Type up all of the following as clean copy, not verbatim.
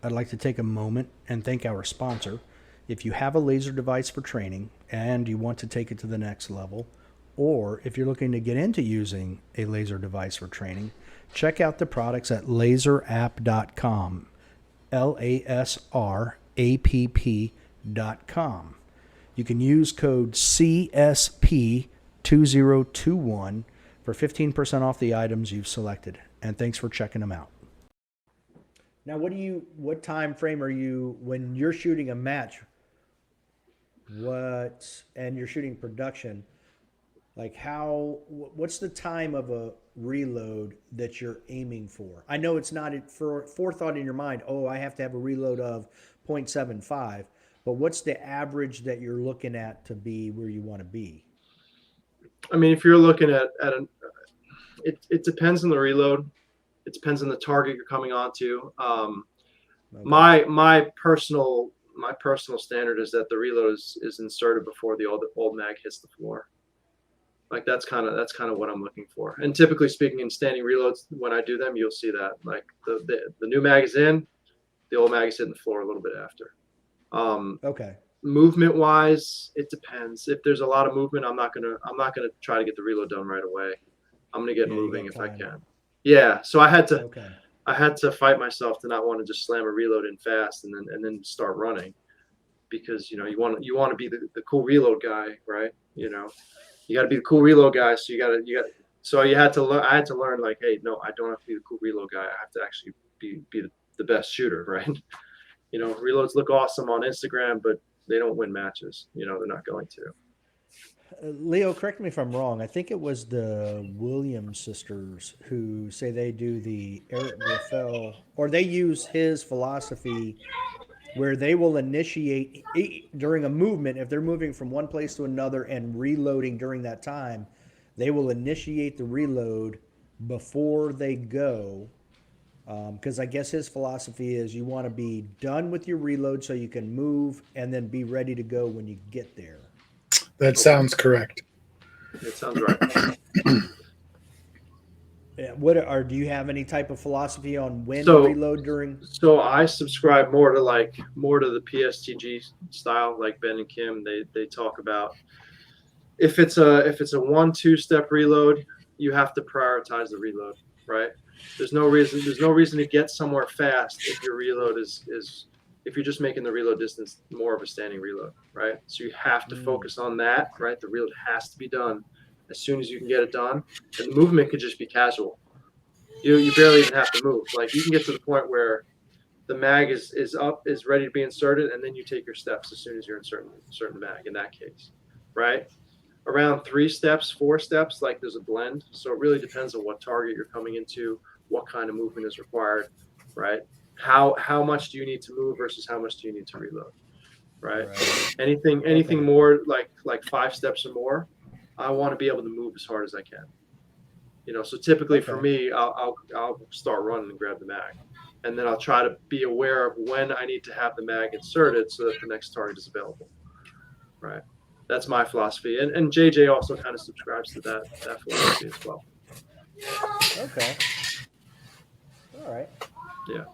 I'd like to take a moment and thank our sponsor. If you have a laser device for training and you want to take it to the next level, or if you're looking to get into using a laser device for training, check out the products at laserapp.com. LASRAPP.com. You can use code CSP2021 for 15% off the items you've selected. And thanks for checking them out. Now, what time frame are you when you're shooting a match? And you're shooting production? Like what's the time of a reload that you're aiming for? I know it's not for forethought in your mind. Oh, I have to have a reload of 0.75, but what's the average that you're looking at to be where you want to be? I mean, if you're looking at it depends on the reload. It depends on the target you're coming onto. Okay. My personal standard is that the reload is inserted before the old mag hits the floor. Like that's kind of what I'm looking for. And typically speaking, in standing reloads, when I do them, you'll see that like the new mag is in, the old mag is hitting the floor a little bit after. Okay. Movement wise, it depends. If there's a lot of movement, I'm not gonna try to get the reload done right away. I'm gonna get moving if I can. Yeah. So I had to fight myself to not want to just slam a reload in fast and then start running, because you want to be the cool reload guy, right? You got to be the cool reload guy. So I had to learn like, hey, no, I don't have to be the cool reload guy. I have to actually be the best shooter, right? Reloads look awesome on Instagram, but they don't win matches. They're not going to. Leo, correct me if I'm wrong. I think it was the Williams sisters who say they do the Eric Griffel, or they use his philosophy where they will initiate during a movement. If they're moving from one place to another and reloading during that time, they will initiate the reload before they go. Because I guess his philosophy is you want to be done with your reload so you can move and then be ready to go when you get there. That sounds correct. It sounds right. Do you have any type of philosophy on when So- to reload during? So I subscribe more to the PSTG style, like Ben and Kim. They talk about if it's a 1-2 step reload, you have to prioritize the reload, right? There's no reason to get somewhere fast if your reload is if you're just making the reload distance more of a standing reload, right? So you have to focus on that, right? The reload has to be done as soon as you can get it done, and the movement could just be casual. You barely even have to move. Like you can get to the point where the mag is ready to be inserted, and then you take your steps as soon as you're inserting the mag. In that case, right? Around 3 steps, 4 steps, like there's a blend. So it really depends on what target you're coming into, what kind of movement is required, right? How much do you need to move versus how much do you need to reload, right? Anything more like 5 steps or more, I want to be able to move as hard as I can. So typically for me, I'll start running and grab the mag, and then I'll try to be aware of when I need to have the mag inserted so that the next target is available, right? That's my philosophy, and JJ also kind of subscribes to that philosophy as well. Okay. All right. Yeah.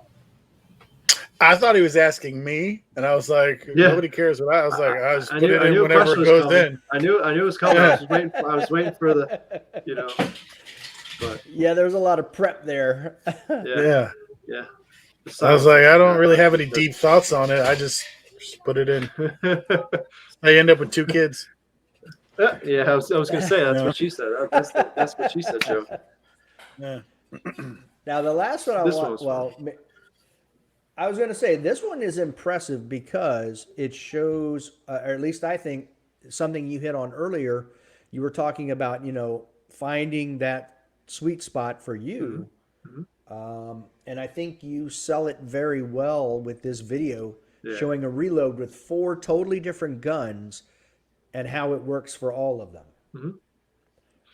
I thought he was asking me, and I was like, nobody cares what I was like. I just put it in whenever it goes in. I knew it was coming. Yeah. I was waiting for the, but Yeah, there's a lot of prep there. Yeah. I was like, I don't really have any deep thoughts on it. I just put it in. I end up with 2 kids. Yeah, I was going to say that's what she said. That's what she said, Joe. Yeah. Now the last one I was going to say this one is impressive because it shows, or at least I think, something you hit on earlier. You were talking about, finding that sweet spot for you. Mm-hmm. And I think you sell it very well with this video showing a reload with 4 totally different guns and how it works for all of them. Mm-hmm.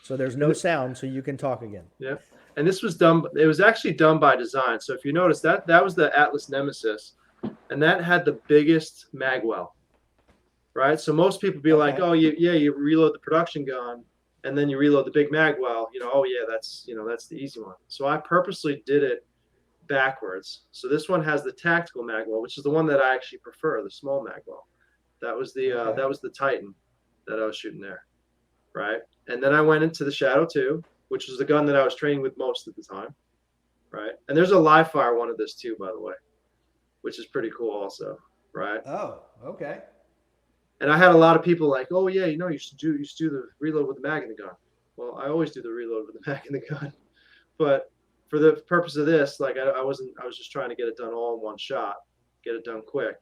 So there's no sound, so you can talk again. Yeah. And this was done. It was actually done by design. So if you notice that was the Atlas Nemesis, and that had the biggest magwell, right? So most people be like, oh, you reload the production gun, and then you reload the big magwell. Oh yeah, that's the easy one. So I purposely did it backwards. So this one has the tactical magwell, which is the one that I actually prefer, the small magwell. That was the Titan that I was shooting there, right? And then I went into the Shadow 2, which was the gun that I was training with most of the time, right? And there's a live fire one of this too, by the way, which is pretty cool also, right? Oh, okay. And I had a lot of people like, oh yeah, you should do the reload with the mag in the gun. Well, I always do the reload with the mag in the gun, but for the purpose of this, like I was just trying to get it done all in one shot, get it done quick,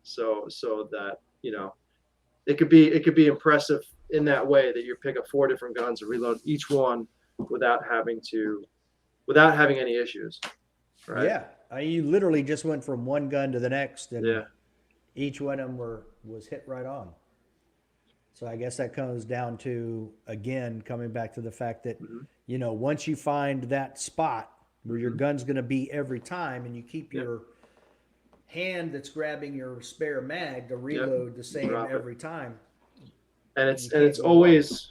so that it could be impressive in that way that you pick up 4 different guns and reload each one without having any issues, right? Yeah, you literally just went from one gun to the next, and Yeah. each one of them was hit right on. So I guess that comes down to, again, coming back to the fact that, once you find that spot where your gun's going to be every time, and you keep your hand that's grabbing your spare mag to reload the same every time. And it's always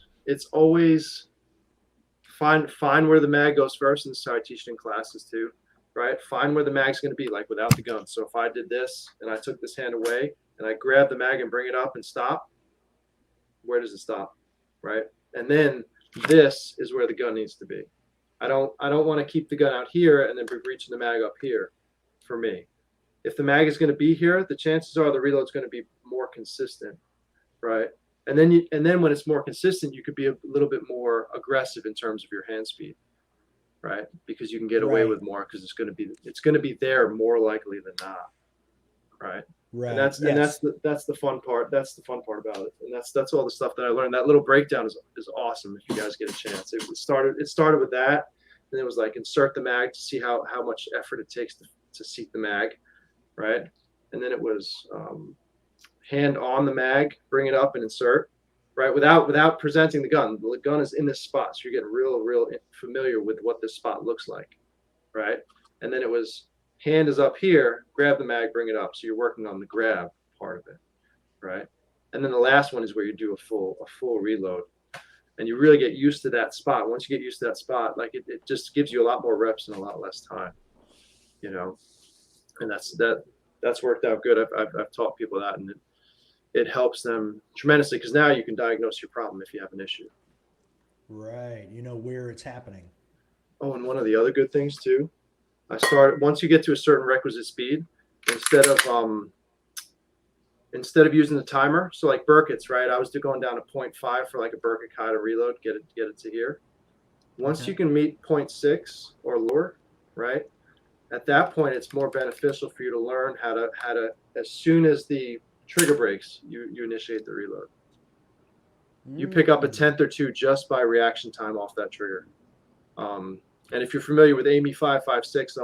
find where the mag goes first, and start teaching in classes too, right? Find where the mag's going to be, like without the gun. So if I did this and I took this hand away and I grab the mag and bring it up and stop, where does it stop, right? And then this is where the gun needs to be. I don't want to keep the gun out here and then be reaching the mag up here. For me, if the mag is going to be here, the chances are the reload's going to be more consistent, right? And then when it's more consistent, you could be a little bit more aggressive in terms of your hand speed, right? Because you can get away with more, because it's going to be there more likely than not, right? Right. And that's the fun part. That's the fun part about it. And that's all the stuff that I learned. That little breakdown is awesome if you guys get a chance. It started with that, and it was like insert the mag to see how much effort it takes to seat the mag, right? And then it was hand on the mag, bring it up and insert, right? Without presenting the gun. The gun is in this spot, so you're getting real familiar with what this spot looks like, right? And then it was hand is up here, grab the mag, bring it up. So you're working on the grab part of it, right? And then the last one is where you do a full reload, and you really get used to that spot. Once you get used to that spot, like it just gives you a lot more reps in a lot less time, and that's worked out good. I've taught people that, and it helps them tremendously, because now you can diagnose your problem if you have an issue. Right. You know where it's happening. Oh, and one of the other good things too, once you get to a certain requisite speed, instead of using the timer, so like Burkett's, right? I was going down to 0.5 for like a Burkett kind of reload, get it to here. Once you can meet 0.6 or lower, right? At that point, it's more beneficial for you to learn how to as soon as the trigger breaks, you initiate the reload. You pick up a tenth or two just by reaction time off that trigger. And if you're familiar with Amy556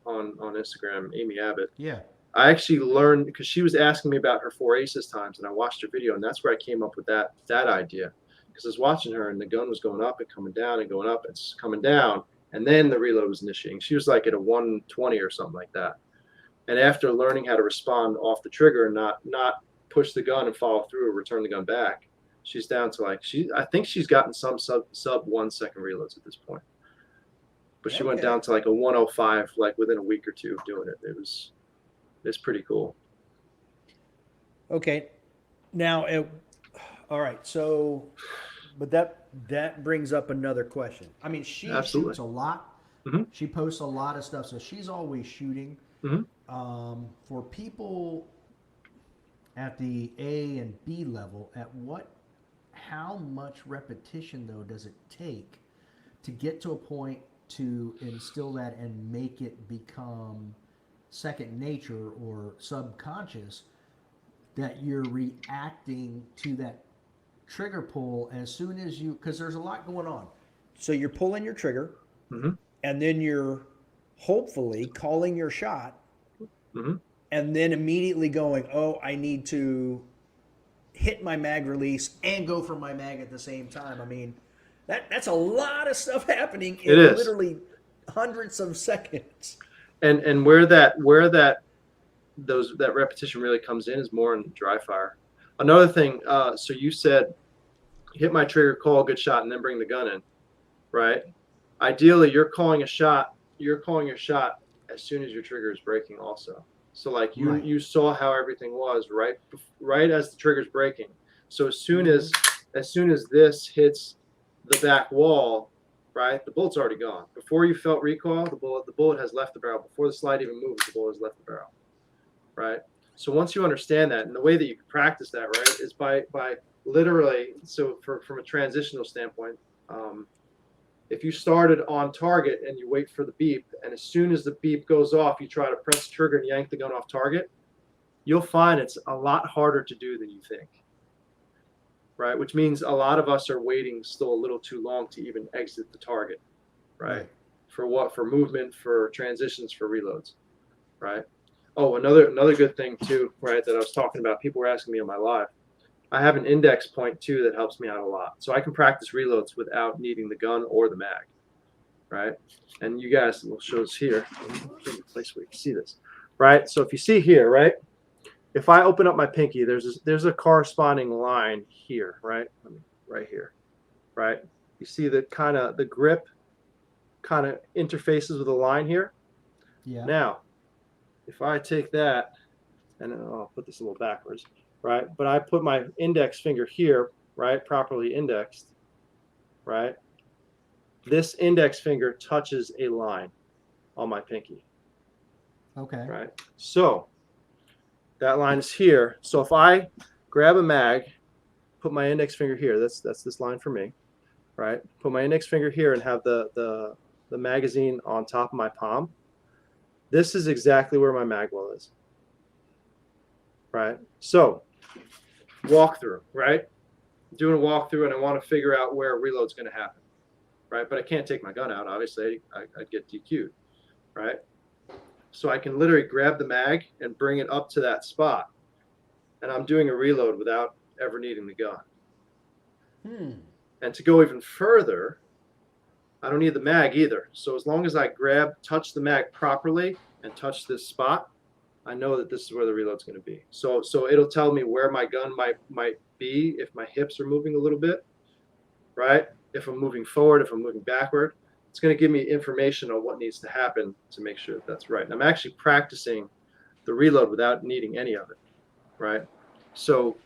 on Instagram, Amy Abbott. Yeah. I actually learned, because she was asking me about her 4 aces times, and I watched her video, and that's where I came up with that idea. Because I was watching her, and the gun was going up and coming down and going up and coming down, and then the reload was initiating. She was like at a 120 or something like that. And after learning how to respond off the trigger and not push the gun and follow through or return the gun back, she's down to I think she's gotten some sub 1 second reloads at this point. But she went down to like a 105 like within a week or two of doing it. It's pretty cool. Okay. Now, all right. So, but that brings up another question. I mean, she shoots a lot. Mm-hmm. She posts a lot of stuff, so she's always shooting. Mm-hmm. For people at the A and B level, how much repetition though does it take to get to a point to instill that and make it become second nature or subconscious, that you're reacting to that trigger pull as soon as because there's a lot going on. So you're pulling your trigger, and then you're hopefully calling your shot, and then immediately going, oh, I need to hit my mag release and go for my mag at the same time. I mean, that's a lot of stuff happening in literally hundreds of seconds. And where that repetition really comes in is more in dry fire. Another thing, so you said hit my trigger, call a good shot, and then bring the gun in, right? Ideally, you're calling your shot as soon as your trigger is breaking also. So like you Right. you saw how everything was right as the trigger's breaking. So as soon as this hits the back wall, right, the bullet's already gone. Before you felt recoil, the bullet has left the barrel. Before the slide even moves, the bullet has left the barrel. Right? So once you understand that, and the way that you can practice that, right, is by literally, so from a transitional standpoint, if you started on target and you wait for the beep, and as soon as the beep goes off, you try to press the trigger and yank the gun off target, you'll find it's a lot harder to do than you think. Right? Which means a lot of us are waiting still a little too long to even exit the target. Right? For what? For movement, for transitions, for reloads. Right? Oh, another good thing too, right, that I was talking about, people were asking me on my live. I have an index point too that helps me out a lot. So I can practice reloads without needing the gun or the mag. Right? And you guys will show us here. There's a place where you can see this. Right? So if you see here, right? If I open up my pinky, there's a corresponding line here, right? Right here. Right? You see the grip kind of interfaces with a line here. Yeah. Now, if I take that, and I'll put this a little backwards, right? But I put my index finger here, right? Properly indexed, right? This index finger touches a line on my pinky. Okay. Right? So that line is here. So if I grab a mag, put my index finger here, that's this line for me, right? Put my index finger here and have the magazine on top of my palm. This is exactly where my mag well is. Right? So walkthrough, right? Doing a walkthrough and I want to figure out where a reload's going to happen, right? But I can't take my gun out, obviously. I'd get DQ'd, right? So I can literally grab the mag and bring it up to that spot, and I'm doing a reload without ever needing the gun. And to go even further, I don't need the mag either. So as long as I touch the mag properly and touch this spot, I know that this is where the reload's going to be. So it'll tell me where my gun might be if my hips are moving a little bit, right? If I'm moving forward, if I'm moving backward, it's going to give me information on what needs to happen to make sure that that's right. And I'm actually practicing the reload without needing any of it, right? So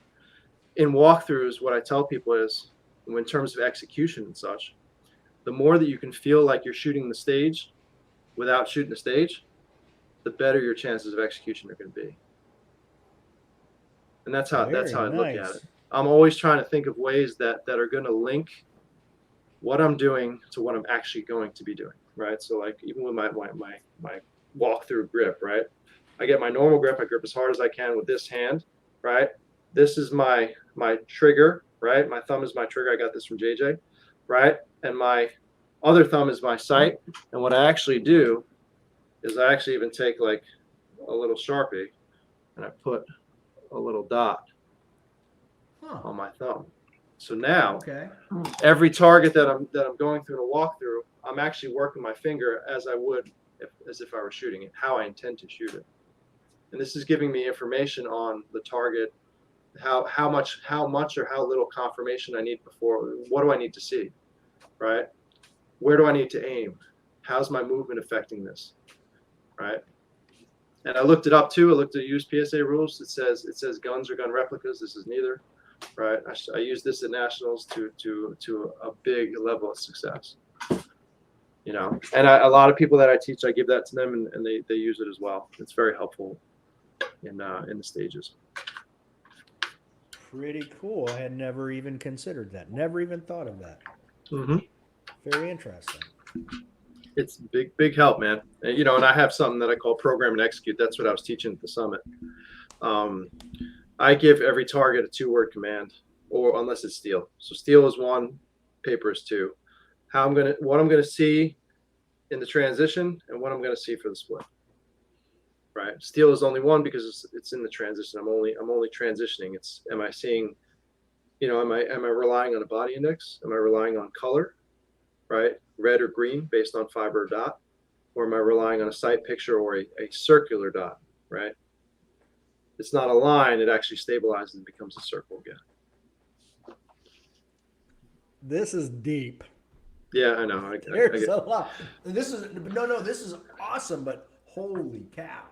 in walkthroughs, what I tell people is, in terms of execution and such, the more that you can feel like you're shooting the stage without shooting the stage, the better your chances of execution are going to be. And that's how I look at it. I'm always trying to think of ways that are going to link what I'm doing to what I'm actually going to be doing, right? So like even with my walkthrough grip, right? I get my normal grip, I grip as hard as I can with this hand, right? This is my trigger, right? My thumb is my trigger. I got this from JJ, right? And my other thumb is my sight. And what I actually do is I actually even take like a little Sharpie and I put a little dot on my thumb. So now every target that I'm going through in a walkthrough, I'm actually working my finger as I would as if I were shooting it, how I intend to shoot it. And this is giving me information on the target, how much or how little confirmation I need before, what do I need to see, right? Where do I need to aim? How's my movement affecting this, right? And I looked it up too. I looked at used PSA rules. It says guns or gun replicas. This is neither, right? I use this at nationals to a big level of success. You know, and a lot of people that I teach, I give that to them, and they use it as well. It's very helpful in the stages. Pretty cool. I had never even considered that. Never even thought of that. Mm-hmm. Very interesting. It's big help, man. And, you know, and I have something that I call program and execute. That's what I was teaching at the summit. I give every target a 2-word command, or unless it's steel. So steel is 1, paper is 2. What I'm gonna see in the transition, and what I'm gonna see for the split. Right. Steel is only 1 because it's in the transition. I'm only transitioning. Am I seeing, you know, am I relying on a body index? Am I relying on color, right? Red or green based on fiber or dot, or am I relying on a sight picture or a circular dot, right? It's not a line, it actually stabilizes and becomes a circle again. This is deep. Yeah, I know. There's a lot. This is awesome, but holy cow.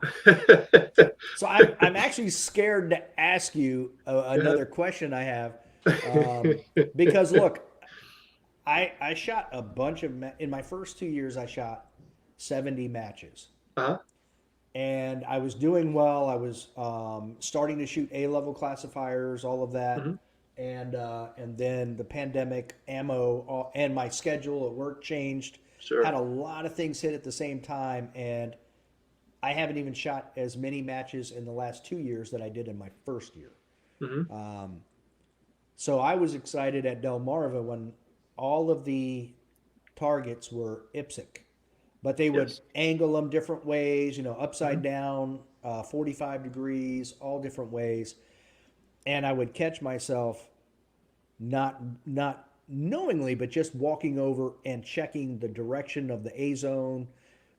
So I'm actually scared to ask you another question I have, because look, I shot a bunch of in my first 2 years. I shot 70 matches, Uh-huh. and I was doing well. I was starting to shoot A-level classifiers, all of that, Mhm. and then the pandemic, ammo, and my schedule at work changed. Sure. Had a lot of things hit at the same time, and I haven't even shot as many matches in the last 2 years that I did in my first year. Hmm. So I was excited at Delmarva when all of the targets were IPSC, but they would Yes. angle them different ways, upside Hmm. down, 45 degrees, all different ways. And I would catch myself not knowingly, but just walking over and checking the direction of the A zone,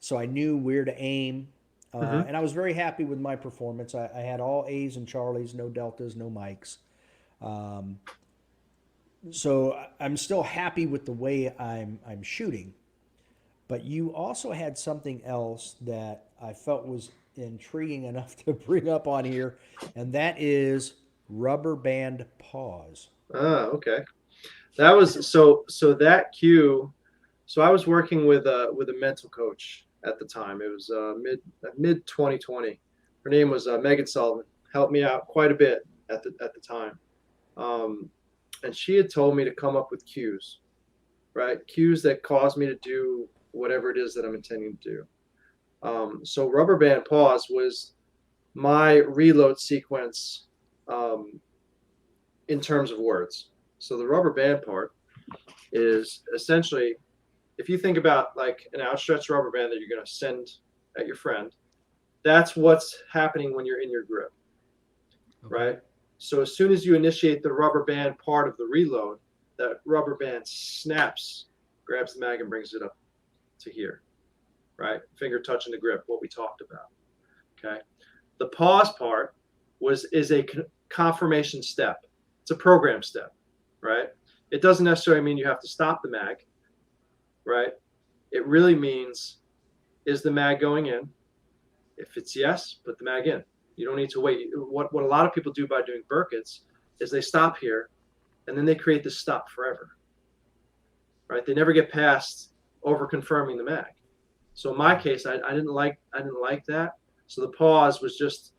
so I knew where to aim. Hmm. And I was very happy with my performance. I had all A's and Charlies, no deltas, no Mikes. So I'm still happy with the way I'm shooting. But you also had something else that I felt was intriguing enough to bring up on here, and that is rubber band pause. Okay. That was so that cue. So I was working with a mental coach at the time. It was mid 2020. Her name was Megan Sullivan. Helped me out quite a bit at the time. Um, and she had told me to come up with cues, right? Cues that cause me to do whatever it is that I'm intending to do. So rubber band pause was my reload sequence, um, in terms of words. So the rubber band part is essentially, if you think about like an outstretched rubber band that you're going to send at your friend, that's what's happening when you're in your grip, right? So as soon as you initiate the rubber band part of the reload, that rubber band snaps, grabs the mag and brings it up to here, right? Finger touching the grip, what we talked about. Okay. The pause part is a confirmation step. It's a program step, right? It doesn't necessarily mean you have to stop the mag, right? It really means, is the mag going in? If it's yes, put the mag in. You don't need to wait. What a lot of people do by doing Burkitts is they stop here and then they create this stop forever, right? They never get past over confirming the mag. So in my case, I didn't like that. So the pause was just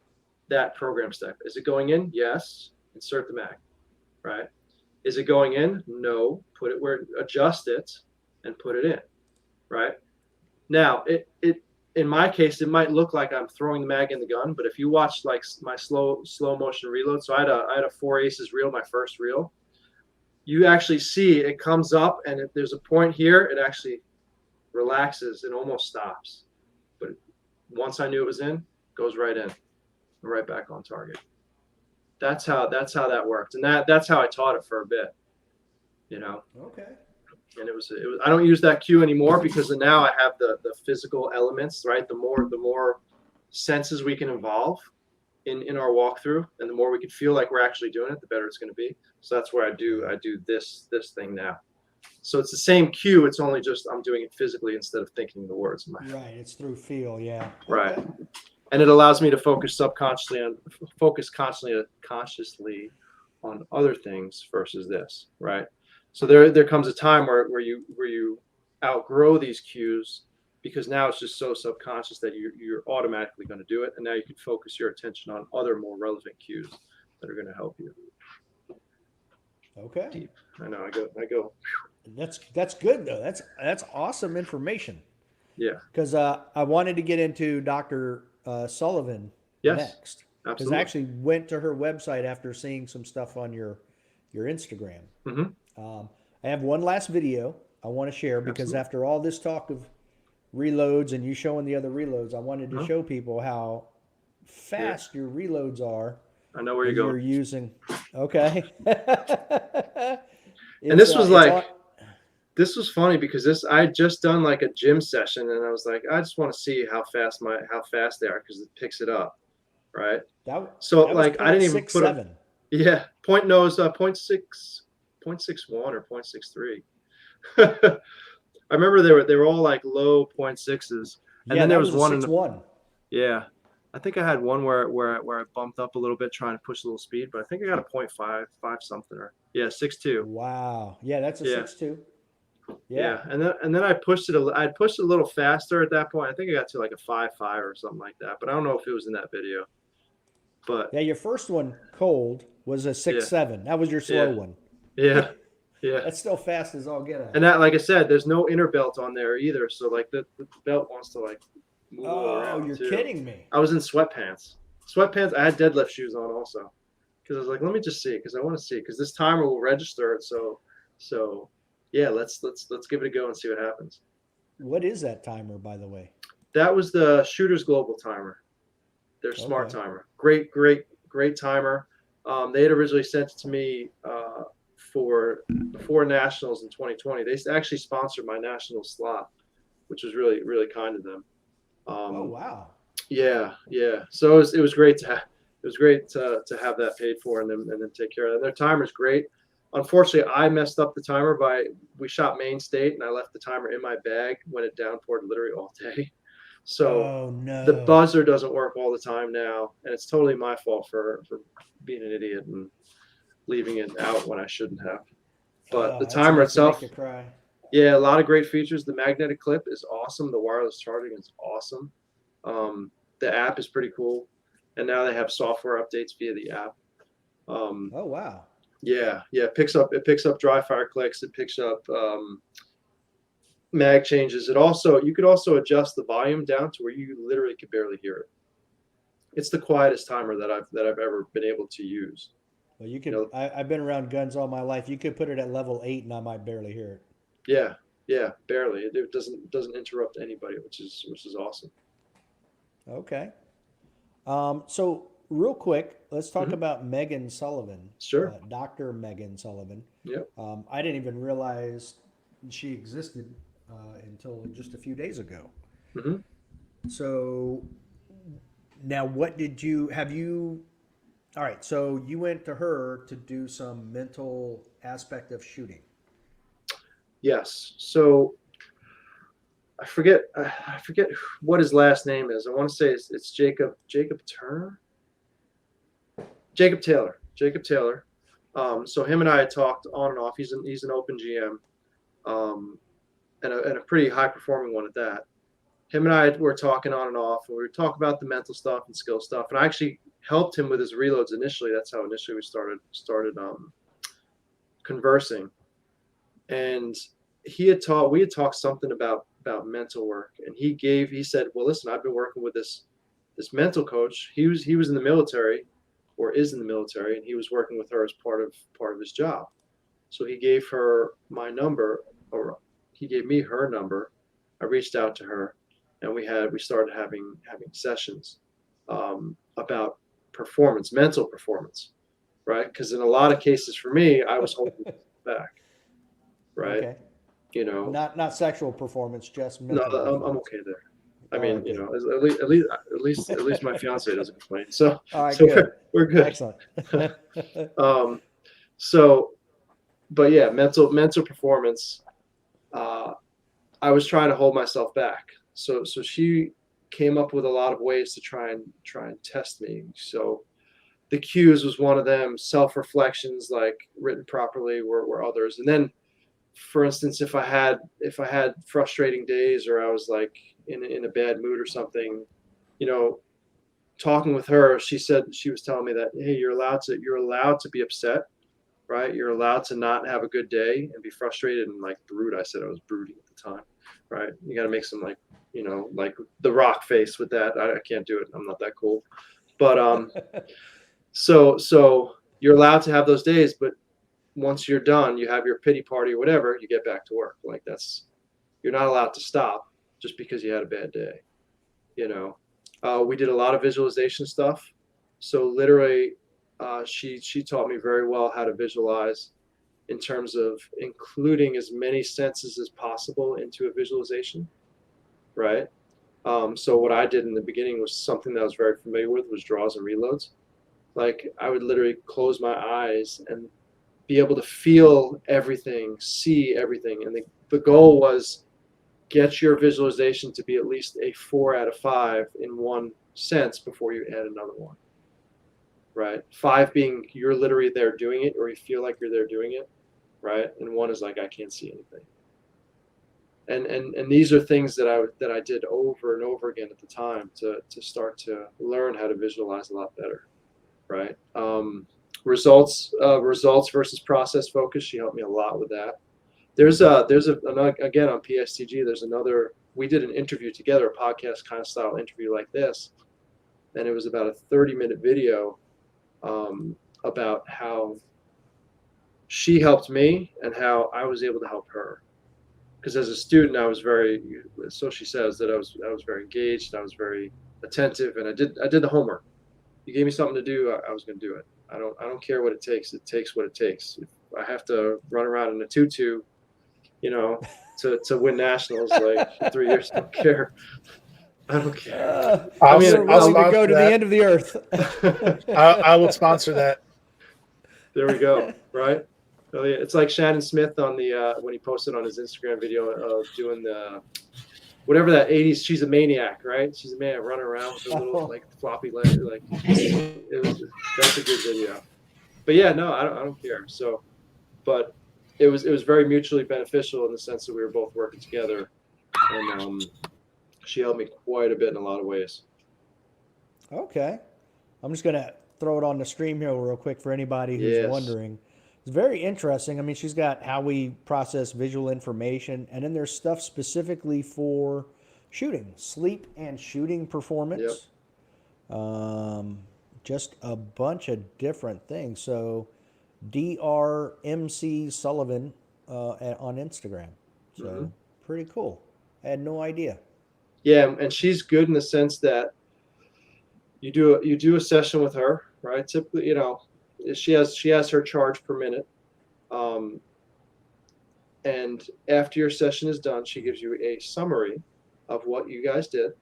that program step. Is it going in? Yes. Insert the mag, right? Is it going in? No. Put it where, adjust it and put it in, right? Now, it in my case, it might look like I'm throwing the mag in the gun, but if you watch like my slow motion reload, so I had a 4 aces reel, my first reel, you actually see it comes up, and if there's a point here, it actually relaxes and almost stops. But once I knew it was in, goes right in, right back on target. That's how that worked, and that's how I taught it for a bit, you know. Okay. And it was I don't use that cue anymore because now I have the physical elements, right? The more senses we can involve in our walkthrough, and the more we can feel like we're actually doing it, the better it's going to be. So that's where I do this thing now. So it's the same cue, it's only just I'm doing it physically instead of thinking the words in my head. Right, it's through feel, yeah. Right. Okay. And it allows me to focus consciously on other things versus this, right? So there comes a time where you outgrow these cues because now it's just so subconscious that you're automatically going to do it, and now you can focus your attention on other more relevant cues that are going to help you. Okay. Deep. I know. I go. That's good though. That's awesome information. Yeah. Because I wanted to get into Dr. Sullivan Yes. next. Because Absolutely. I actually went to her website after seeing some stuff on your Instagram. Mm-hmm. I have one last video I want to share because Absolutely. after all this talk of reloads and you showing the other reloads, I wanted to show people how fast your reloads are. I know where as you're you're going. using. Okay. And this was this was funny because I had just done like a gym session, and I was like, I just want to see how fast they are because it picks it up, right? So that like I didn't even put them. 0.67. Yeah, point 0.6, 0.61 or 0.63. I remember they were all like low 0.6s, and Yeah, then there that was was a one 6.1. Yeah. I think I had one where I bumped up a little bit trying to push a little speed, but I think I got a .5 something or yeah, 6.2. Wow. Yeah, that's a Yeah. 6.2. Yeah. Yeah. And then I pushed it I'd pushed it a little faster at that point. I think I got to like a 5.5 or something like that, but I don't know if it was in that video. But Yeah, your first one, cold, was a yeah. 6.7. That was your slow Yeah. one. Yeah. Yeah. That's still fast as all get And out. that, like I said, there's no inner belt on there either. So like the belt wants to like move all Oh, around you're too. kidding me. I was in sweatpants. Sweatpants. I had deadlift shoes on also because I was like, let me just see because I want to see because this timer will register it. So yeah, let's give it a go and see what happens. What is that timer, by the way? That was the Shooters Global timer. Their smart Okay. timer. Great timer. They had originally sent it to me for before nationals in 2020. They actually sponsored my national slot, which was really kind of them. Oh, Um, wow. yeah. So it was great to have that paid for and then take care of it. And their timer's great. Unfortunately, I messed up the timer we shot Maine State and I left the timer in my bag when it downpoured literally all day. So Oh, the no. buzzer doesn't work all the time now, and it's totally my fault for being an idiot and leaving it out when I shouldn't have. But the Oh, that's timer enough to make itself, you cry. yeah, a lot of great features. The magnetic clip is awesome. The wireless charging is awesome. The app is pretty cool, and now they have software updates via the app. Um, Oh, wow. yeah, it picks up dry fire clicks. It picks up mag changes. You could also adjust the volume down to where you literally could barely hear it. It's the quietest timer that I've ever been able to use. Well, you You could. know, I've been around guns all my life. You could put it at level 8, and I might barely hear it. yeah, barely. It doesn't interrupt anybody, which is awesome. Okay. So real quick, let's talk Hmm. about Megan Sullivan, Sure. Dr. Megan Sullivan. Yep. I didn't even realize she existed until just a few days ago. Hmm. So now, what did you have you? All right, so you went to her to do some mental aspect of shooting. Yes. So I forget what his last name is. I want to say it's Jacob Turner, Jacob Taylor, Jacob Taylor. So him and I had talked on and off. He's an open GM, um, and a pretty high performing one at that. Him and I were talking on and off, and we were talking about the mental stuff and skill stuff. And I actually helped him with his reloads initially. That's how initially we started conversing. And we had talked something about mental work, and he said, well, listen, I've been working with this mental coach. He was in the military, or is in the military, and he was working with her as part of his job. So he gave her my number, or he gave me her number. I reached out to her, and we started having sessions about performance, mental performance, right? Because in a lot of cases for me, I was holding back, right? Okay. You know, Not sexual performance, just no, mental I'm performance. okay there. I All mean, right, good. at least my fiance doesn't complain. So All right, so good. we're good. Excellent. um, so, but yeah, mental performance. Uh, I was trying to hold myself back. So she came up with a lot of ways to try and test me. So the cues was one of them. Self reflections, like written properly, were others. And then, for instance, if I had frustrating days or I was like in a bad mood or something, you know, talking with her, she said she was telling me that hey, you're allowed to be upset, right? You're allowed to not have a good day and be frustrated and like brood. I said I was brooding at the time, right? You got to make some like like the rock face with that. I can't do it. I'm not that cool, but so you're allowed to have those days, but once you're done, you have your pity party or whatever, you get back to work. Like you're not allowed to stop just because you had a bad day. You know, we did a lot of visualization stuff. So literally, she taught me very well how to visualize in terms of including as many senses as possible into a visualization, right? So what I did in the beginning was something that I was very familiar with was draws and reloads. Like I would literally close my eyes and be able to feel everything, see everything. And the goal was get your visualization to be at least a 4 out of 5 in one sense before you add another one. Right? 5 being you're literally there doing it, or you feel like you're there doing it, right? And 1 is like I can't see anything. And these are things that I did over and over again at the time to start to learn how to visualize a lot better, right? Results versus process focus. She helped me a lot with that. There's another, again on PSTG. There's another. We did an interview together, a podcast kind of style interview like this, and it was about a 30-minute video about how she helped me and how I was able to help her. Because as a student, I was very, so she says that I was very engaged, I was very attentive, and I did the homework. You gave me something to do, I was going to do it. I don't care what it takes. It takes what it takes. If I have to run around in a tutu, to win nationals like for 3 years, I don't care. I don't care. I'll go to the end of the earth. I will sponsor that. There we go. Right. Oh, yeah. It's like Shannon Smith on the when he posted on his Instagram video of doing the whatever that 80s. She's a maniac, right? She's a maniac running around with a little like floppy leg. Like that's a good video. But yeah, no, I don't care. So, but it was very mutually beneficial in the sense that we were both working together, and she helped me quite a bit in a lot of ways. Okay, I'm just gonna throw it on the stream here real quick for anybody who's wondering. It's very interesting. I mean, she's got how we process visual information, and then there's stuff specifically for shooting, sleep and shooting performance. Yep. Just a bunch of different things. So DRMC Sullivan on Instagram. So pretty cool. I had no idea. Yeah, and she's good in the sense that you do a session with her, right? Typically, she has her charge per minute, and after your session is done, she gives you a summary of what you guys did,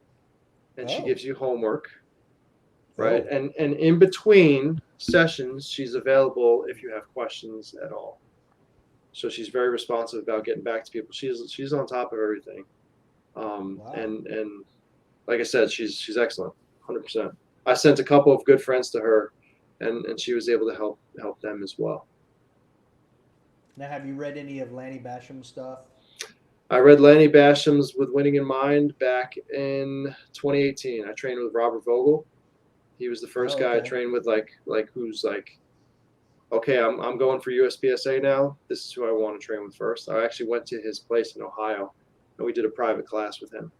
and she gives you homework, right? And in between sessions, she's available if you have questions at all. So she's very responsive about getting back to people. She's on top of everything, and like I said, she's excellent, 100%. I sent a couple of good friends to her, and she was able to help them as well. Now, have you read any of Lanny Basham's stuff? I read Lanny Basham's With Winning in Mind back in 2018. I trained with Robert Vogel. He was the first guy I trained with, like who's like, okay, I'm going for USPSA now. This is who I want to train with first. I actually went to his place in Ohio, and we did a private class with him.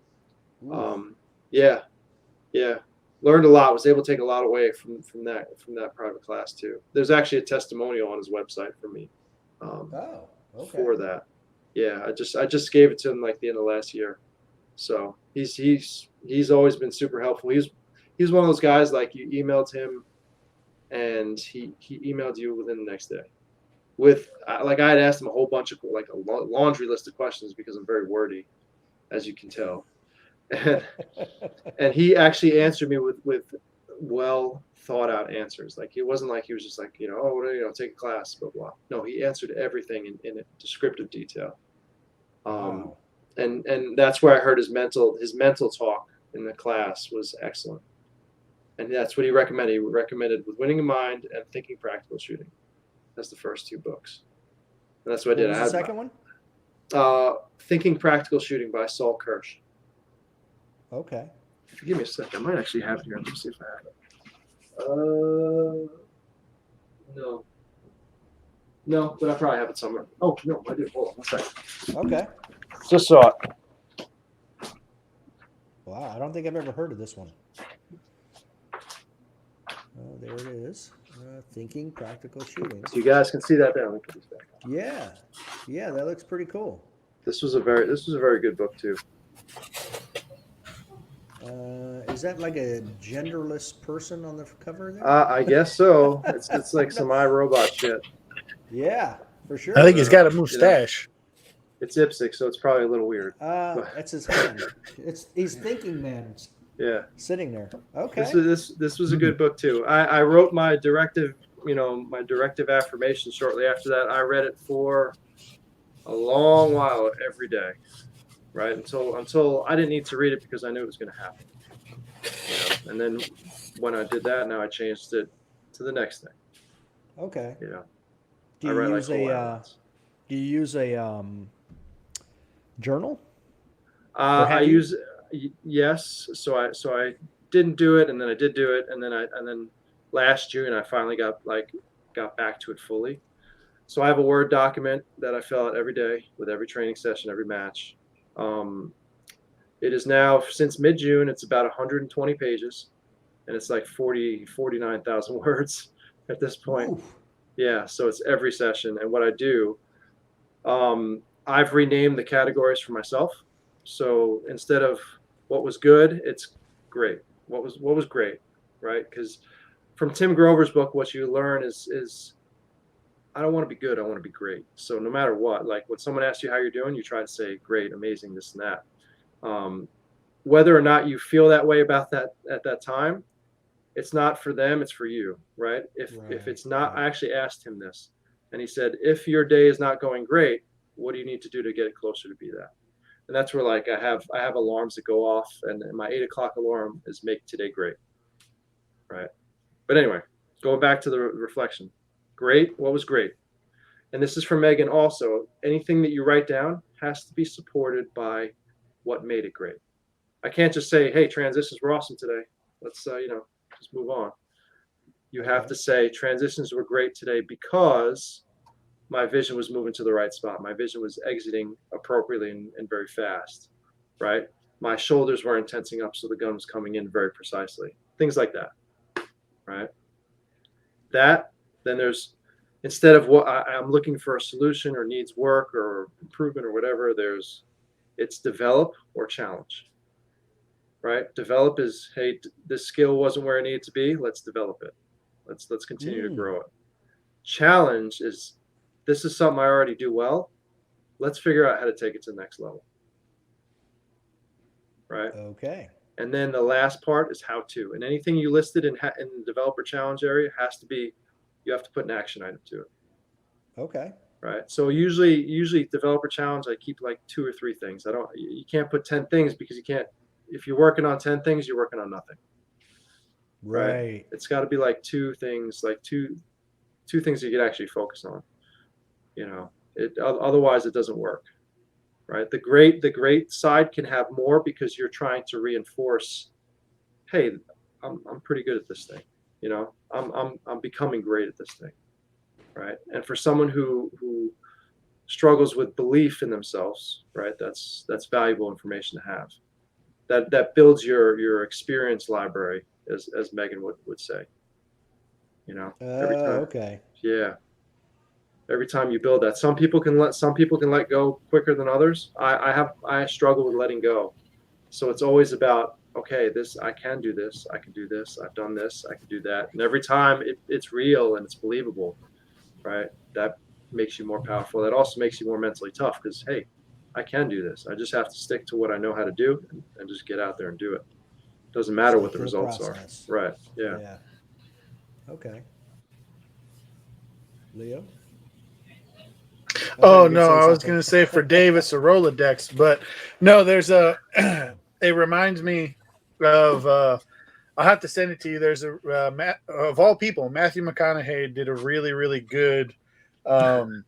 Yeah. Learned a lot. Was able to take a lot away from that private class too. There's actually a testimonial on his website for me. For that. Yeah, I just gave it to him like the end of last year. So he's always been super helpful. He's one of those guys, like, you emailed him and he emailed you within the next day. With like, I had asked him a whole bunch of like a laundry list of questions because I'm very wordy, as you can tell. And he actually answered me with well thought out answers. Like, it wasn't like he was just like, take a class, blah blah. No, he answered everything in a descriptive detail. And that's where I heard his mental talk in the class was excellent. And that's what he recommended. He recommended With Winning in Mind and Thinking Practical Shooting. That's the first 2 books. And that's what I did. What was the second one? Thinking Practical Shooting by Saul Kirsch. Okay. Give me a second. I might actually have it here. Let me see if I have it. No, but I probably have it somewhere. Oh, no, I do. Hold on 1 second. Okay. Just saw it. Wow, I don't think I've ever heard of this one. Oh, there it is. Thinking Practical Shooting. So you guys can see that there. Let me put this back on. Yeah, that looks pretty cool. This was a very good book too. Is that like a genderless person on the cover there? I guess so. It's like some iRobot shit. Yeah, for sure. I think he's got a mustache. It's Ipsic, so it's probably a little weird. That's his hand. He's thinking man. Yeah. Sitting there. Okay. This was a good book too. I wrote my directive affirmation shortly after that. I read it for a long while every day. right? Until I didn't need to read it because I knew it was going to happen. You know? And then when I did that, now I changed it to the next thing. Okay. You know, Do I you write like use whole a outlines. do you use a journal? Or I have you? use yes, so I didn't do it, and then I did do it, and then last June I finally got back to it fully. So I have a Word document that I fill out every day with every training session, every match. Um, it is now since mid-June. It's about 120 pages, and it's like 49,000 words at this point. Woo. Yeah, so it's every session, and what I do, I've renamed the categories for myself. So instead of what was good, it's great. What was great, right? Because from Tim Grover's book, what you learn is I don't want to be good. I want to be great. So no matter what, like when someone asks you how you're doing, you try to say great, amazing, this and that. Um, whether or not you feel that way about that at that time, it's not for them. It's for you, right? If Right. it's not, Right. I actually asked him this, and he said, if your day is not going great, what do you need to do to get it closer to be that? And that's where like I have alarms that go off, and my 8 o'clock alarm is make today great, right? But anyway, going back to the reflection, great. What was great? And this is for Megan also. Anything that you write down has to be supported by what made it great. I can't just say, "Hey, transitions were awesome today. Let's just move on." You have Okay. to say transitions were great today because my vision was moving to the right spot. My vision was exiting appropriately and very fast, right? My shoulders weren't tensing up, so the gun was coming in very precisely. Things like that, right? That then there's instead of what I'm looking for a solution or needs work or improvement or whatever, it's develop or challenge, right? Develop is, hey, this skill wasn't where it needed to be. Let's develop it. Let's continue to Mm. grow it. Challenge is, this is something I already do well. Let's figure out how to take it to the next level, right? Okay. And then the last part is how to. And anything you listed in the developer challenge area has to be, you have to put an action item to it, Okay. right? So usually developer challenge, I keep like 2 or 3 things. I don't, you can't put 10 things because you can't, if you're working on 10 things, you're working on nothing, right? Right. It's got to be like 2 things, like two things you could actually focus on, you know, otherwise it doesn't work, right? The great side can have more because you're trying to reinforce, hey, I'm pretty good at this thing, you know, I'm becoming great at this thing, right? And for someone who struggles with belief in themselves, right, that's valuable information to have. That builds your experience library, as Megan would say, you know, every time. Okay. Yeah, every time you build that, some people can let go quicker than others. I struggle with letting go. So it's always about, okay, this, I can do this, I can do this, I've done this, I can do that. And every time it's real and it's believable, right? That makes you more powerful. That also makes you more mentally tough because, hey, I can do this. I just have to stick to what I know how to do and just get out there and do it. Doesn't matter what Stick the to the results are. process. Right. Yeah. Yeah. Okay. Leo? I thought you Oh were gonna no, say I was something. gonna say for Dave it's a Rolodex, but no, there's a. It reminds me of. I'll have to send it to you. There's a of all people, Matthew McConaughey did a really good, um,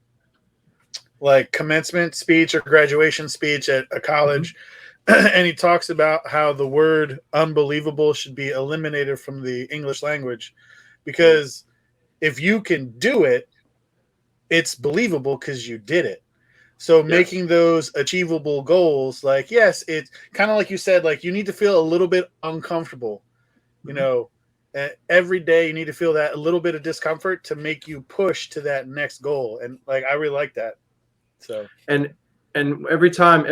like commencement speech or graduation speech at a college, and he talks about how the word unbelievable should be eliminated from the English language, because if you can do it, it's believable because you did it. So Yes. making those achievable goals, like, yes, it's kind of like you said, like you need to feel a little bit uncomfortable, you Mhm. know, every day you need to feel that a little bit of discomfort to make you push to that next goal. And like, I really like that. So, And every time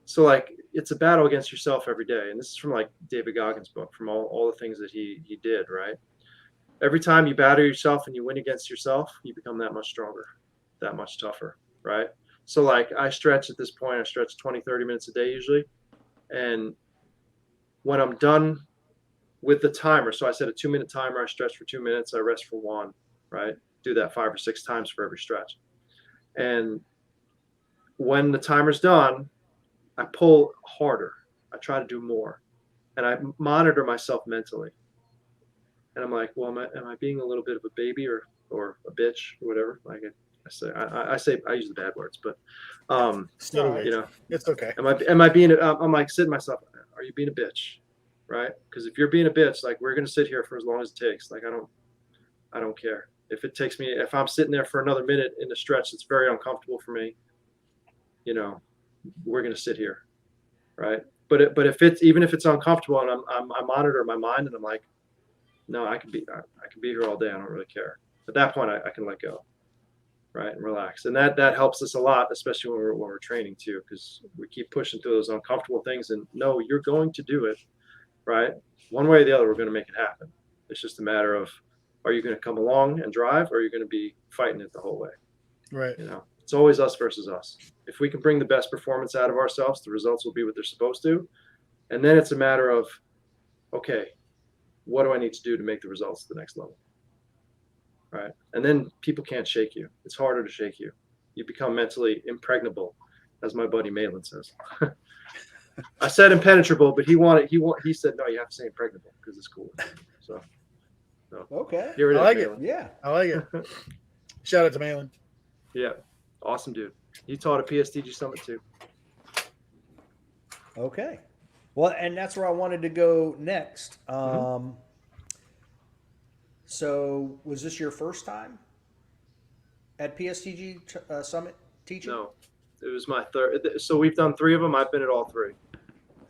so like it's a battle against yourself every day. And this is from like David Goggins' book, from all the things that he did, right? Every time you battle yourself and you win against yourself, you become that much stronger, that much tougher, right? So like I stretch at this point, I stretch 20, 30 minutes a day usually. And when I'm done with the timer, so I set a 2 minute timer, I stretch for 2 minutes, I rest for one, right? Do that 5 or 6 times for every stretch. And when the timer's done, I pull harder. I try to do more, and I monitor myself mentally. And I'm like, well, am I being a little bit of a baby or a bitch or whatever? Like I say I use the bad words, but So do we. you know, It's okay. am I being? I'm like sitting myself. Are you being a bitch? Right? Because if you're being a bitch, like we're gonna sit here for as long as it takes. Like I don't care if it takes me. If I'm sitting there for another minute in a stretch that's very uncomfortable for me, you know, we're gonna sit here, right? But if it's even if it's uncomfortable and I monitor my mind and I'm like, no, I can be here all day. I don't really care. At that point, I can let go, right, and relax, and that helps us a lot, especially when we're training too, because we keep pushing through those uncomfortable things. And no, you're going to do it, right? One way or the other, we're going to make it happen. It's just a matter of, are you going to come along and drive, or are you going to be fighting it the whole way? Right. You know, it's always us versus us. If we can bring the best performance out of ourselves, the results will be what they're supposed to. And then it's a matter of, okay, what do I need to do to make the results to the next level? Right. And then people can't shake you. It's harder to shake you. You become mentally impregnable, as my buddy Malin says. I said impenetrable, but he said, no, you have to say impregnable because it's cool. So Okay. here it I is, like it. Malin. Yeah. I like it. Shout out to Malin. Yeah. Awesome dude. He taught a PSTG summit too. Okay. Well, and that's where I wanted to go next. So, was this your first time at PSTG Summit teaching? No, it was my third. So we've done 3 of them. I've been at all 3.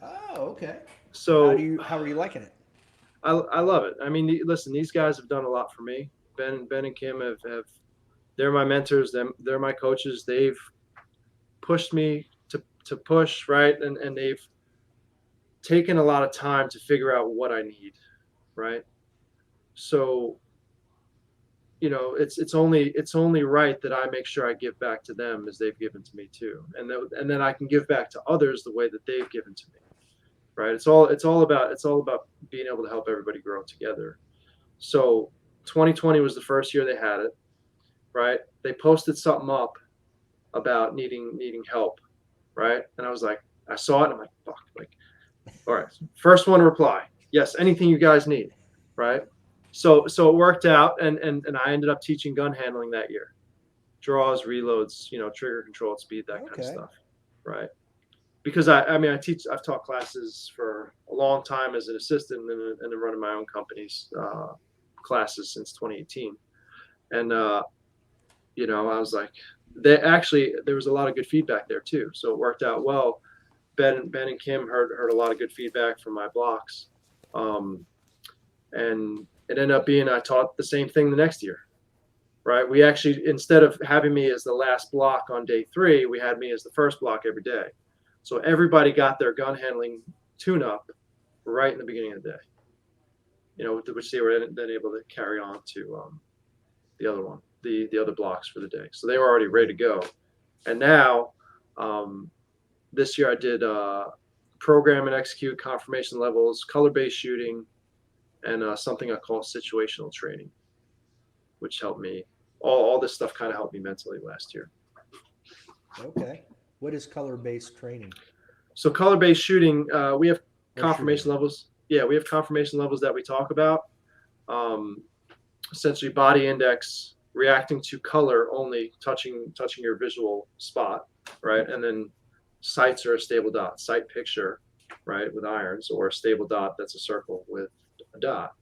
Oh, okay. So how are you liking it? I love it. I mean, listen, these guys have done a lot for me. Ben and Kim have they're my mentors. They're my coaches. They've pushed me to push, right, and they've taken a lot of time to figure out what I need, right. So, you know, it's only right that I make sure I give back to them as they've given to me too, and then I can give back to others the way that they've given to me, right. It's all about being able to help everybody grow together. So 2020 was the first year they had it, right. They posted something up about needing help, right. And I was like, I saw it and I'm like, fuck, like, all right, first one to reply, yes, anything you guys need, right. So it worked out, and I ended up teaching gun handling that year, draws, reloads, you know, trigger control, speed, that kind of stuff, right. Because I've taught classes for a long time as an assistant, and then running my own company's classes since 2018, and you know, I was like, there was a lot of good feedback there too, so it worked out well. Ben and Kim heard a lot of good feedback from my blocks, and it ended up being I taught the same thing the next year, right? We actually, instead of having me as the last block on day 3, we had me as the first block every day. So everybody got their gun handling tune-up right in the beginning of the day, you know, which they were then able to carry on to the other one, the other blocks for the day. So they were already ready to go. And now, this year I did program and execute, confirmation levels, color-based shooting, and something I call situational training, which helped me. All this stuff kind of helped me mentally last year. Okay. What is color-based training? So color-based shooting, we have confirmation levels. Yeah, we have confirmation levels that we talk about. Essentially, body index reacting to color only, touching your visual spot, right? And then sights are a stable dot, sight picture, right, with irons, or a stable dot that's a circle with a dot.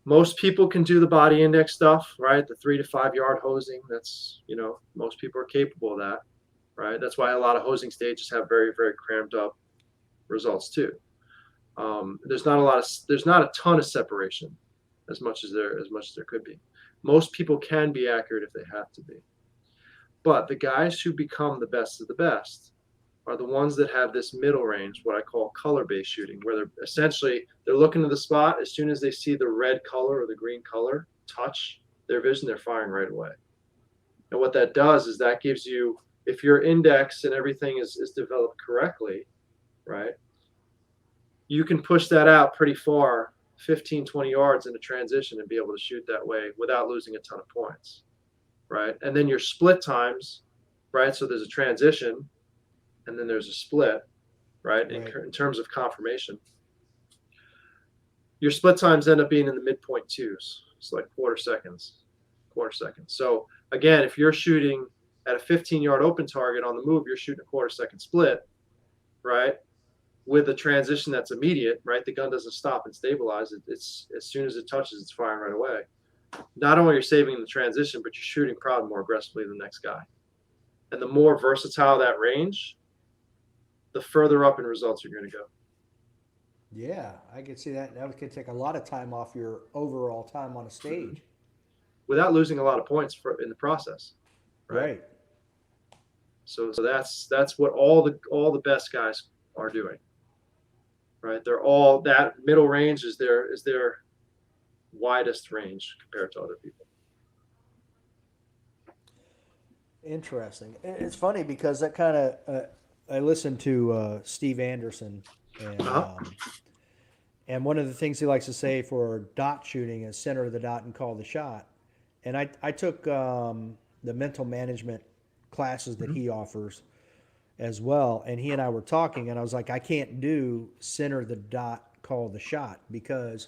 Most people can do the body index stuff, right? The 3 to 5 yard hosing. That's, you know, most people are capable of that, right? That's why a lot of hosing stages have very, very cramped up results too. There's not a ton of separation as much as there could be. Most people can be accurate if they have to be. But the guys who become the best of the best are the ones that have this middle range, what I call color-based shooting, where they're looking to the spot. As soon as they see the red color or the green color touch their vision, they're firing right away. And what that does is that gives you, if your index and everything is developed correctly, right, you can push that out pretty far, 15, 20 yards into transition, and be able to shoot that way without losing a ton of points, right? And then your split times, right? So there's a transition, and then there's a split, right? Right. In terms of confirmation, your split times end up being in the midpoint twos. It's like quarter seconds. So again, if you're shooting at a 15-yard open target on the move, you're shooting a quarter second split, right? With a transition that's immediate, right? The gun doesn't stop and stabilize. It's as soon as it touches, it's firing right away. Not only are you saving the transition, but you're shooting probably more aggressively than the next guy. And the more versatile that range, the further up in results you're going to go. Yeah, I could see that. That could take a lot of time off your overall time on a stage. Without losing a lot of points in the process. Right. So that's what all the best guys are doing. Right? They're all, that middle range is their widest range compared to other people. Interesting. It's funny because that kind of I listened to Steve Anderson, and one of the things he likes to say for dot shooting is center of the dot and call the shot. And I took the mental management classes that he offers as well, and he and I were talking, and I was like, I can't do center of the dot, call the shot, because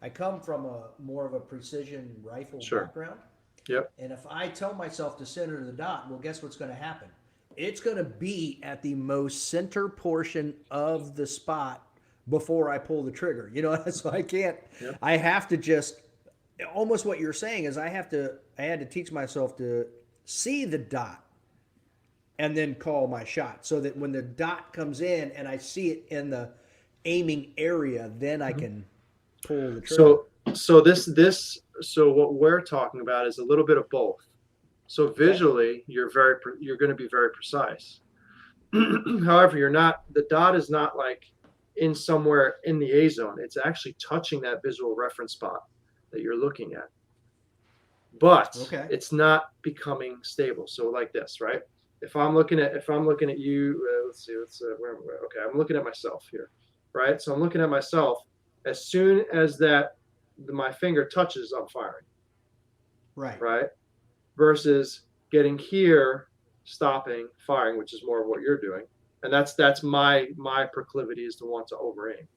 I come from a more of a precision rifle background. Yep. And if I tell myself to center the dot, well, guess what's going to happen? It's going to be at the most center portion of the spot before I pull the trigger. You know, so I can't. Yep. I have to just, almost what you're saying is I had to teach myself to see the dot and then call my shot, so that when the dot comes in and I see it in the aiming area, then I can pull the trigger. So what we're talking about is a little bit of both. So visually, you're going to be very precise. However, the dot is not like in somewhere in the A zone. It's actually touching that visual reference spot that you're looking at. But it's not becoming stable. So like this, right? If I'm looking at you, let's see, where am I? Okay, I'm looking at myself here, right? So I'm looking at myself. As soon as my finger touches, I'm firing. Right. Versus getting here, stopping, firing, which is more of what you're doing, and that's my proclivity is to want to over aim.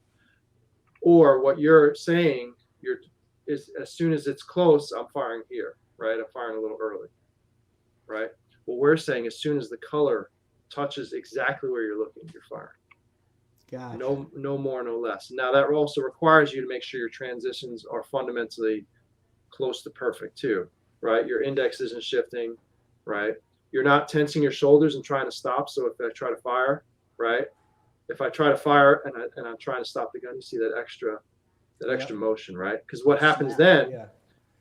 Or what you're saying, is as soon as it's close, I'm firing here. Right. I'm firing a little early. Right. What we're saying, as soon as the color touches exactly where you're looking, you're firing. Gotcha. No more, no less. Now that also requires you to make sure your transitions are fundamentally close to perfect too, right? Your index isn't shifting, right? You're not tensing your shoulders and trying to stop. So if I try to fire, right? If I try to fire and I'm trying to stop the gun, you see that extra motion, right? Because what happens then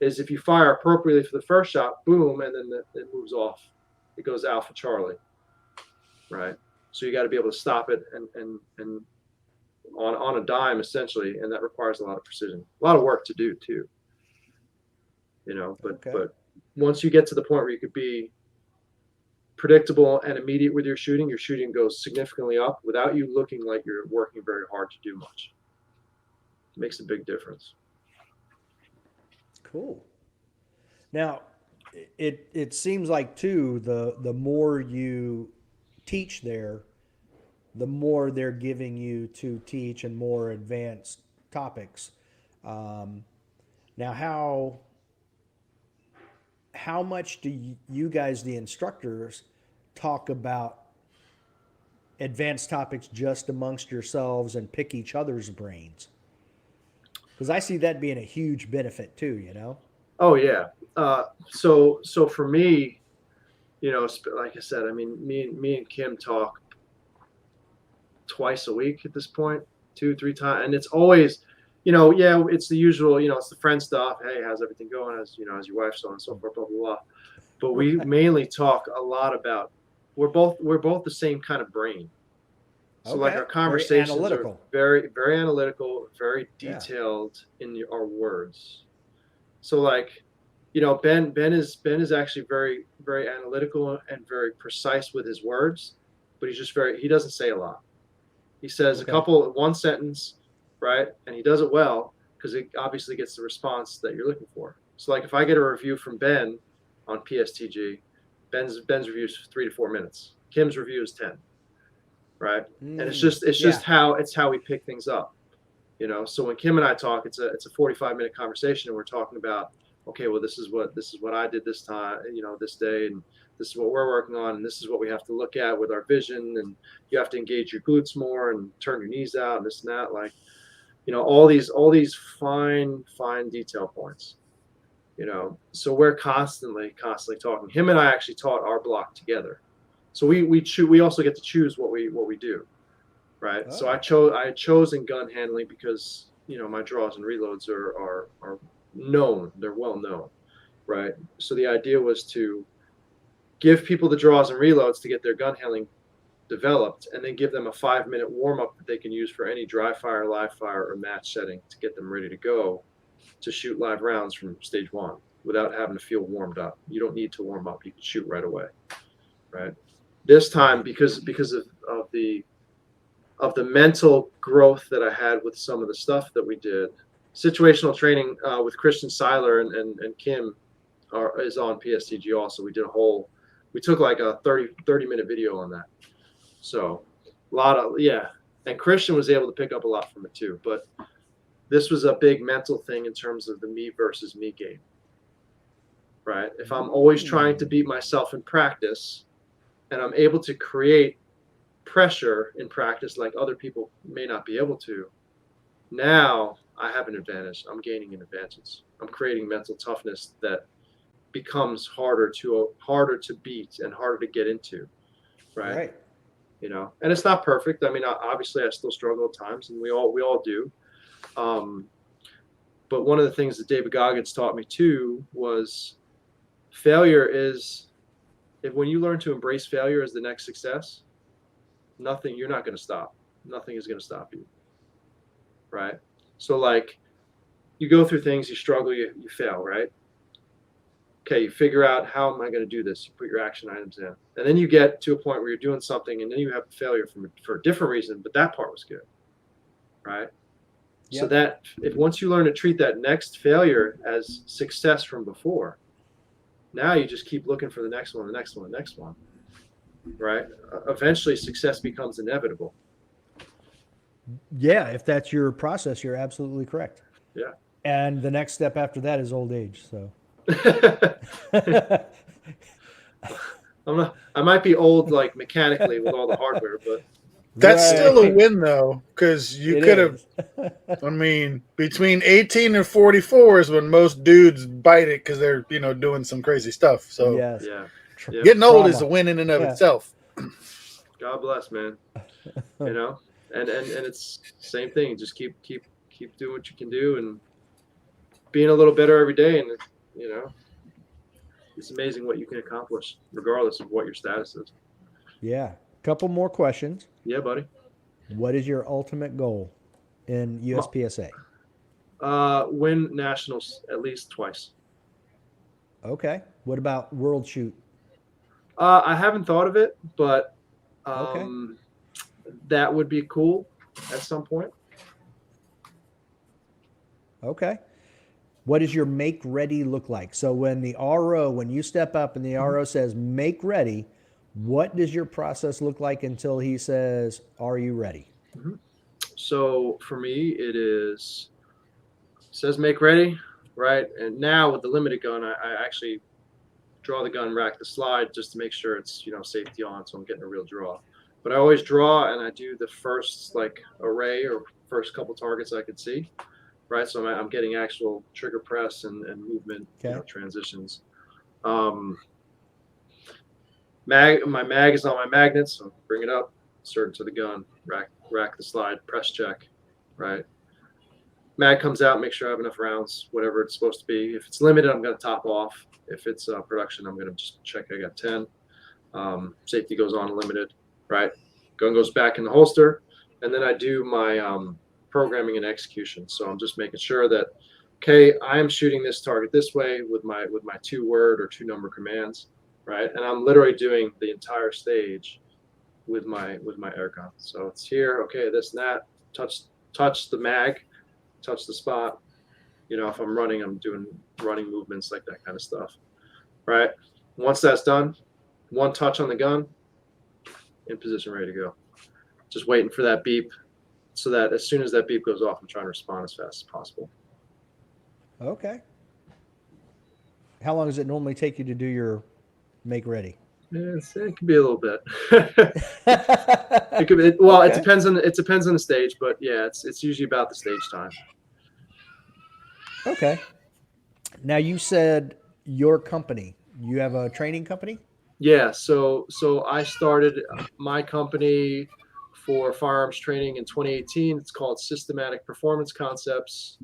is if you fire appropriately for the first shot, boom, and then it moves off. It goes Alpha Charlie, right? So you got to be able to stop it and on a dime essentially, and that requires a lot of precision, a lot of work to do too. You know, but once you get to the point where you could be predictable and immediate with your shooting goes significantly up without you looking like you're working very hard to do much. It makes a big difference. Cool. Now, it seems like too the more you teach there, the more they're giving you to teach and more advanced topics. Now, how much do you guys, the instructors, talk about advanced topics just amongst yourselves and pick each other's brains? Because I see that being a huge benefit too, you know? Oh yeah. So for me, you know, like I said, I mean, me and Kim talk twice a week at this point, 2-3 times, and it's always, you know, it's the usual, you know, it's the friend stuff. Hey, how's everything going? As you know, as your wife, so on and so forth, blah blah blah. But we mainly talk a lot about we're both the same kind of brain. So like our conversations are very very analytical, very detailed in our words. So like, you know, Ben is actually very very analytical and very precise with his words, but he doesn't say a lot. He says one sentence, right? And he does it well because it obviously gets the response that you're looking for. So like if I get a review from Ben on PSTG, Ben's review is 3 to 4 minutes. Kim's review is 10. Right. And it's Yeah. just how we pick things up. You know, so when Kim and I talk, it's a 45-minute conversation, and we're talking about, okay, well, this is what I did this time, you know, this day, and this is what we're working on, and this is what we have to look at with our vision, and you have to engage your glutes more and turn your knees out and this and that, like, you know, all these fine detail points. You know, so we're constantly talking. Him and I actually taught our block together, so we also get to choose what we do. Right. Oh. So I had chosen gun handling because, you know, my draws and reloads are known. They're well known. Right. So the idea was to give people the draws and reloads to get their gun handling developed, and then give them a 5-minute warm up that they can use for any dry fire, live fire, or match setting to get them ready to go to shoot live rounds from stage 1 without having to feel warmed up. You don't need to warm up. You can shoot right away. Right. This time, because of the mental growth that I had with some of the stuff that we did. Situational training with Christian Seiler and Kim is on PSTG also. We took like a 30-minute video on that. So a lot of, and Christian was able to pick up a lot from it too. But this was a big mental thing in terms of the me versus me game. Right? If I'm always trying to beat myself in practice, and I'm able to create pressure in practice like other people may not be able to, now I have an advantage. I'm gaining an advantage. I'm creating mental toughness that becomes harder to beat and harder to get into. Right. You know, and it's not perfect. I mean, obviously I still struggle at times, and we all do. But one of the things that David Goggins taught me too was failure is, when you learn to embrace failure as the next success, you're not going to stop. Nothing is going to stop you. Right. So like, you go through things, you struggle, you fail, right? Okay, you figure out, how am I going to do this? You put your action items in. And then you get to a point where you're doing something, and then you have a failure for a different reason, but that part was good. Right. Yep. So that once you learn to treat that next failure as success from before, now you just keep looking for the next one, the next one, the next one. Right. Eventually success becomes inevitable. Yeah. If that's your process, you're absolutely correct. Yeah. And the next step after that is old age. So I might be old, like mechanically with all the hardware, but that's still a win though, because you could have. I mean, between 18 and 44 is when most dudes bite it because they're doing some crazy stuff. So yes. Getting old is a win in and of itself. God bless, man. You know, and it's same thing. Just keep doing what you can do and being a little better every day, and it's amazing what you can accomplish regardless of what your status is. Yeah. Couple more questions. Yeah, buddy. What is your ultimate goal in USPSA? Win nationals at least twice. Okay. What about World Shoot? I haven't thought of it, but okay. That would be cool at some point. Okay. What does your make ready look like? So when you step up and the RO says make ready, what does your process look like until he says, are you ready? Mm-hmm. So for me, it says make ready, right? And now with the limited gun, I actually draw the gun, rack the slide just to make sure it's, safety on, so I'm getting a real draw. But I always draw and I do the first array or first couple targets I could see, right? So I'm getting actual trigger press and movement, transitions. My mag is on my magnet, so bring it up, insert into the gun, rack the slide, press check, right? Mag comes out, make sure I have enough rounds, whatever it's supposed to be. If it's limited, I'm going to top off. If it's production, I'm going to just check I got 10. Safety goes on limited, right? Gun goes back in the holster, and then I do my programming and execution. So I'm just making sure that, okay, I am shooting this target this way with my 2-word or 2-number commands. Right, and I'm literally doing the entire stage with my air gun. So it's here, okay, this and that. Touch the mag, touch the spot. If I'm running, I'm doing running movements like that kind of stuff. Right. Once that's done, one touch on the gun, in position, ready to go. Just waiting for that beep, so that as soon as that beep goes off, I'm trying to respond as fast as possible. Okay. How long does it normally take you to do your make ready? It can be a little bit. It could be, well, Okay. it depends on the stage, but yeah, it's usually about the stage time. Okay. Now you said your company. You have a training company? Yeah, so I started my company for firearms training in 2018. It's called Systematic Performance Concepts,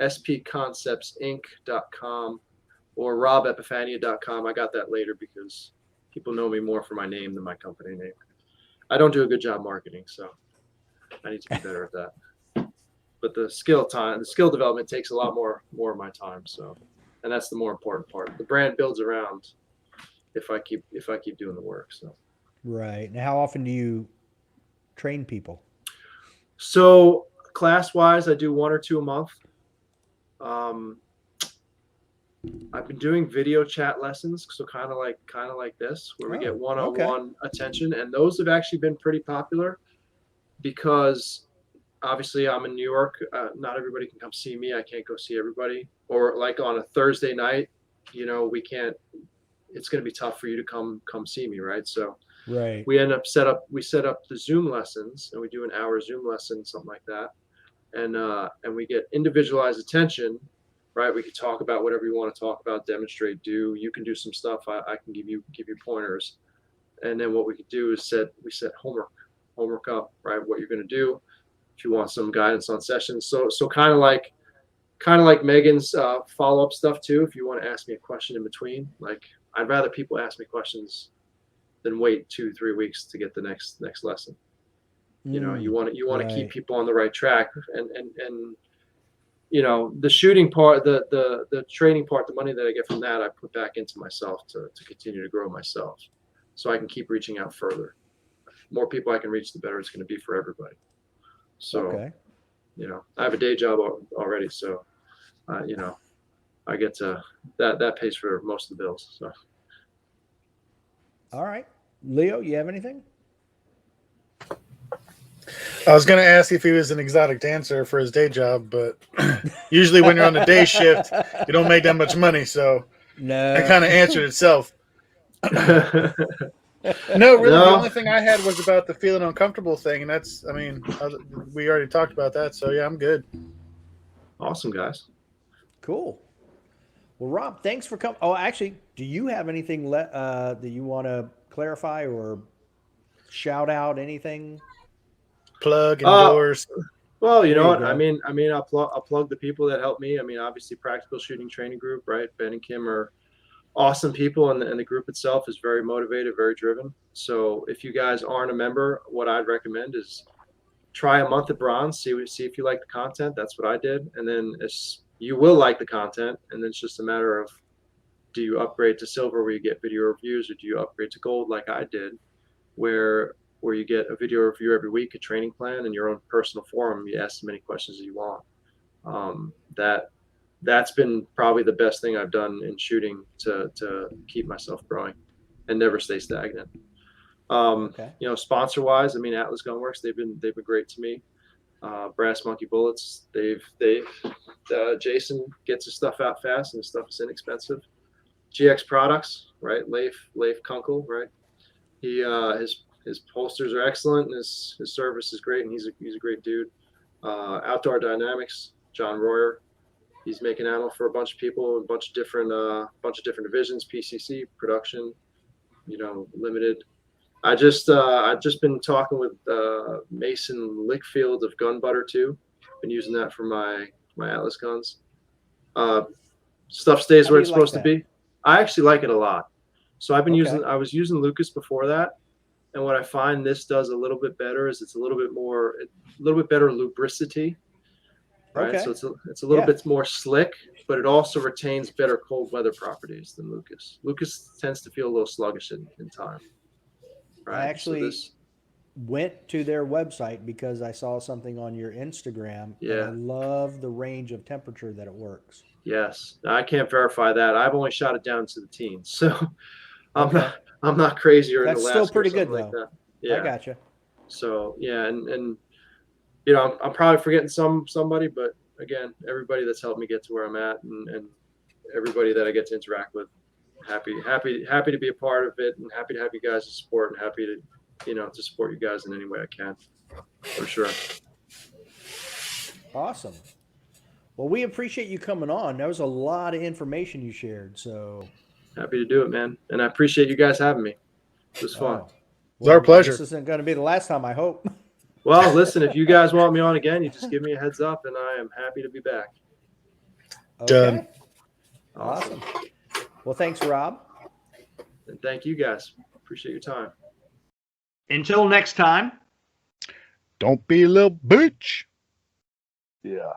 spconceptsinc.com or robepifania.com. I got that later because people know me more for my name than my company name. I don't do a good job marketing, so I need to be better at that. But the skill development takes a lot more of my time. So, and that's the more important part. The brand builds around if I keep doing the work. So, Right. Now, how often do you train people? so class wise, I do 1 or 2 a month. I've been doing video chat lessons, so kind of like this, where we get Oh, okay. one-on-one attention, and those have actually been pretty popular because obviously I'm in New York. Not everybody can come see me. I can't go see everybody. Or like on a Thursday night, we can't. It's going to be tough for you to come see me, right? So Right. we set up the Zoom lessons, and we do an hour Zoom lesson, something like that, and we get individualized attention. Right, we could talk about whatever you want to talk about, demonstrate, do. You can do some stuff. I can give you pointers, and then what we could do is we set homework up. Right, what you're going to do. If you want some guidance on sessions, so kind of like Megan's follow up stuff too. If you want to ask me a question in between, like I'd rather people ask me questions than wait 2-3 weeks to get the next lesson. You want to keep right. people on the right track, and the shooting part, the training part, the money that I get from that, I put back into myself to continue to grow myself, so I can keep reaching out further. More people I can reach, the better it's going to be for everybody. So, Okay. I have a day job already, so, I get to that pays for most of the bills. So, All right. Leo, you have anything? I was going to ask if he was an exotic dancer for his day job, but usually when you're on the day shift, you don't make that much money. So that No. kind of answered itself. No, really, the no, only thing I had was about the feeling uncomfortable thing. And we already talked about that. So yeah, I'm good. awesome guys. Cool. Well, Rob, thanks for coming. Oh, actually, do you have anything that you want to clarify or shout out? Anything? Plug, Uh, endorse. well, you There know you what? go. I'll plug the people that helped me. I mean, obviously, Practical Shooting Training Group, right? Ben and Kim are awesome people, and the group itself is very motivated, very driven. So if you guys aren't a member, what I'd recommend is try a month at bronze, see if you like the content. That's what I did, and then you will like the content, and then it's just a matter of, do you upgrade to silver where you get video reviews, or do you upgrade to gold like I did, where you get a video review every week, a training plan, and your own personal forum. You ask as many questions as you want. That's been probably the best thing I've done in shooting to keep myself growing and never stay stagnant. Okay. Sponsor wise, I mean, Atlas Gunworks, they've been great to me. Brass Monkey Bullets, Jason gets his stuff out fast, and his stuff is inexpensive. GX Products, right? Leif Kunkel, right? He his posters are excellent, and his service is great, and he's a great dude. Outdoor Dynamics, John Royer, he's making ammo for a bunch of people, a bunch of different divisions, PCC, production, limited. I've just been talking with Mason Lickfield of Gun Butter too. Been using that for my Atlas guns. Stuff stays How do where you it's like supposed to that? be. I actually like it a lot. So Okay. I was using Lucas before that, and what I find this does a little bit better is it's a little bit better lubricity, right? So Okay. it's a little Yeah. bit more slick, but it also retains better cold weather properties than Lucas. Lucas tends to feel a little sluggish in time, I right? So actually this, went to their website because I saw something on your Instagram and I yeah, love the range of temperature that it works. yes. Now, I can't verify that. I've only shot it down to the teens, so Okay. I'm not crazy or in That's Alaska still pretty or something good, like though. that. Yeah. I gotcha. So yeah, and you know, I'm probably forgetting somebody, but again, everybody that's helped me get to where I'm at, and everybody that I get to interact with, happy to be a part of it, and happy to have you guys to support, and happy to, you know, to support you guys in any way I can, for sure. Awesome. Well, we appreciate you coming on. That was a lot of information you shared. So, Happy to do it, man, and I appreciate you guys having me. It was fun. It's our pleasure. This isn't going to be the last time, I hope. Well, listen, if you guys want me on again, you just give me a heads up, and I am happy to be back. Done. Awesome. Well, thanks, Rob. And thank you guys. Appreciate your time. Until next time. Don't be a little bitch. Yeah.